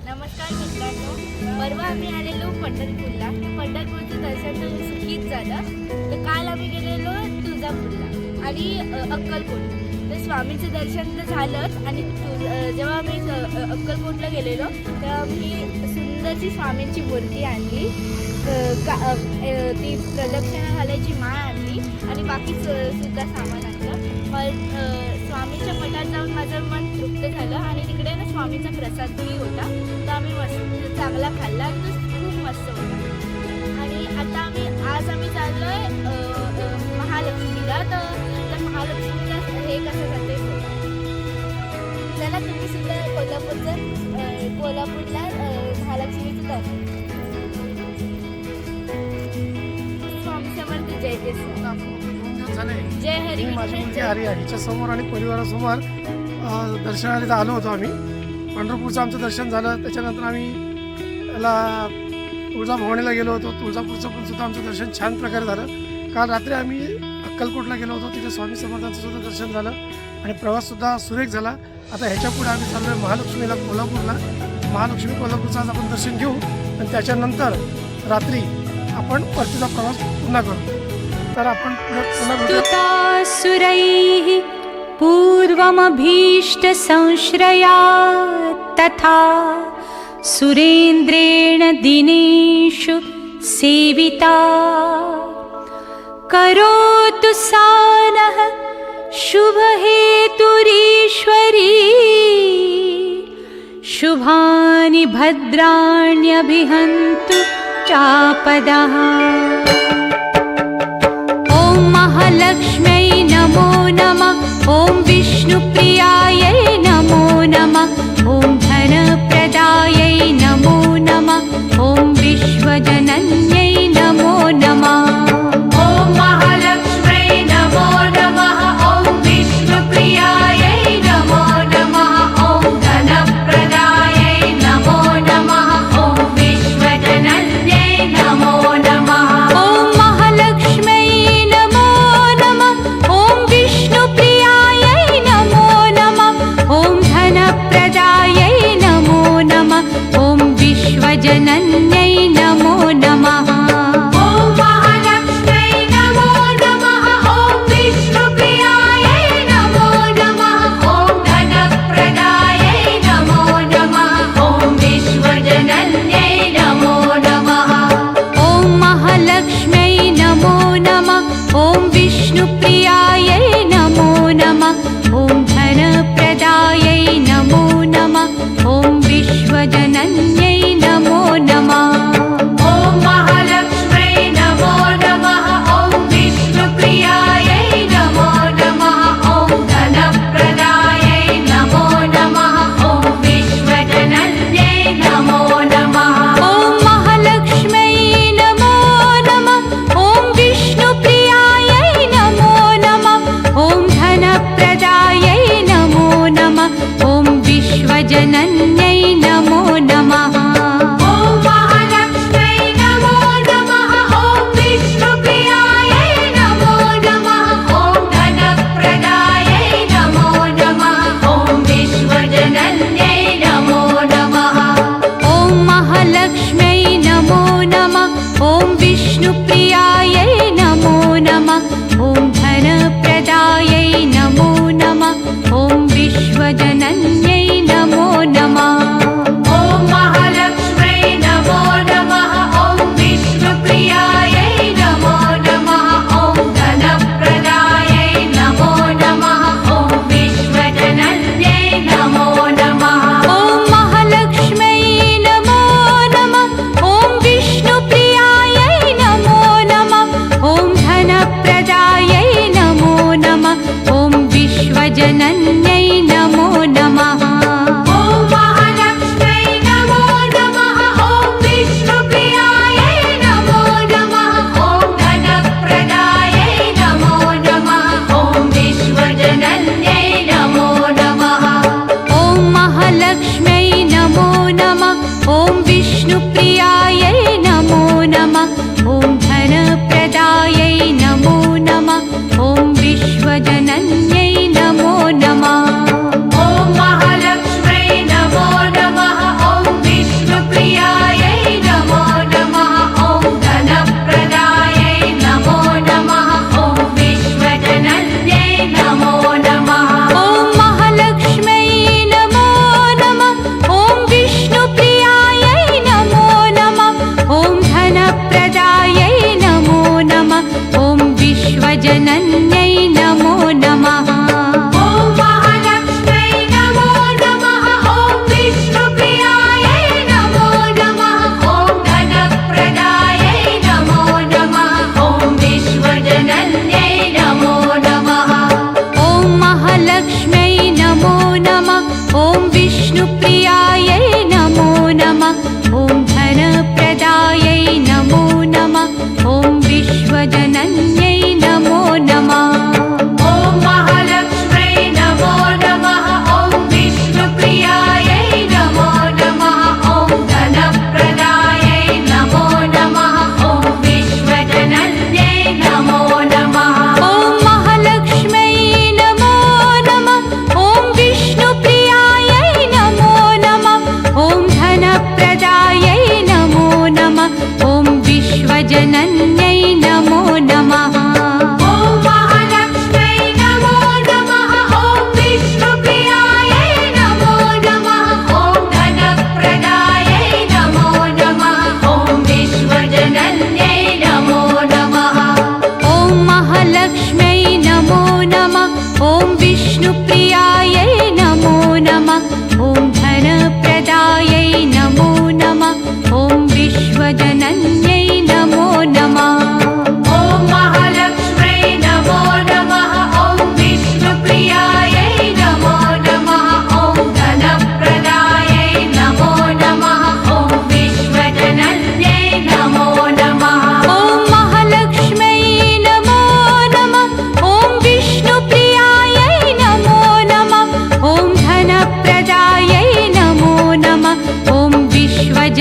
नमस्कार मित्रांनो, परवा आम्ही आलेलो पंढरपूरला. पंढरपूरचं दर्शन तर सुखीच झालं. तर काल आम्ही गेलेलो तुळजापूरला आणि अक्कलकोट. तर स्वामीचं दर्शन तर झालंच आणि जेव्हा आम्ही अक्कलकोटला गेलेलो तेव्हा आम्ही सुंदरची स्वामींची मूर्ती आणली, ती प्रदक्षिणा घालायची माळ आणली आणि बाकी सुद्धा सामान आणलं. स्वामीच्या मठात जाऊन माझं मन तृप्त झालं आणि तिकडे ना स्वामीचा प्रसादही होता. तर आम्ही मस्त चांगला खाल्ला आणि तो खूप मस्त होता. आणि आता आज आम्ही चाललोय महालक्ष्मीला. तर महालक्ष्मीला हे कसं जाते चला तुम्ही सुद्धा कोल्हापूरला महालक्ष्मीचं दर्शन. स्वामी समर्थ जय जय जय हरी. माझी मुलगी आर्या हिच्या समोर आणि परिवारासमोर दर्शनाला आलो होतो आम्ही. पंढरपूरचं आमचं दर्शन झालं. त्याच्यानंतर आम्ही याला तुळजाभवानीला गेलो होतो. तुळजापूरचं पण सुद्धा आमचं दर्शन छान प्रकारे झालं. काल रात्री आम्ही अक्कलकोटला गेलो होतो. तिथे स्वामी समर्थांचं सुद्धा दर्शन झालं आणि प्रवाससुद्धा सुरेख झाला. आता ह्याच्या पुढे आम्ही चाललो आहे महालक्ष्मीला कोल्हापूरला. महालक्ष्मी कोल्हापूरचं आज आपण दर्शन घेऊ आणि त्याच्यानंतर रात्री आपण परतीचा प्रवास पुन्हा करू. तर आपण पुन्हा सुरैः पूर्वमभीष्ट संश्रया तथा सुरेन्द्रेण दिनेषु सेविता करोतु सानः शुभहेतुरीश्वरी शुभानि भद्राण्यभिहन्तु चापदः. महालक्ष्म्यै नमो नमः. ॐ विष्णुप्रियायै नमो नमः. ॐ धनप्रदायै नमो नमः. ॐ विश्वजनन्यै नमो नमः. ॐ महालक्ष्म्यै नमो नमः. ॐ विष्णुप्रियायै नमो नमः. ॐ धनप्रदायै नमो नमः. ॐ विश्वजनन्यै नमो नमः. ॐ महालक्ष्म्यै नमो नमः. ॐ विष्णुप्रियायै नमो नमः.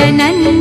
विश्वजनन्यै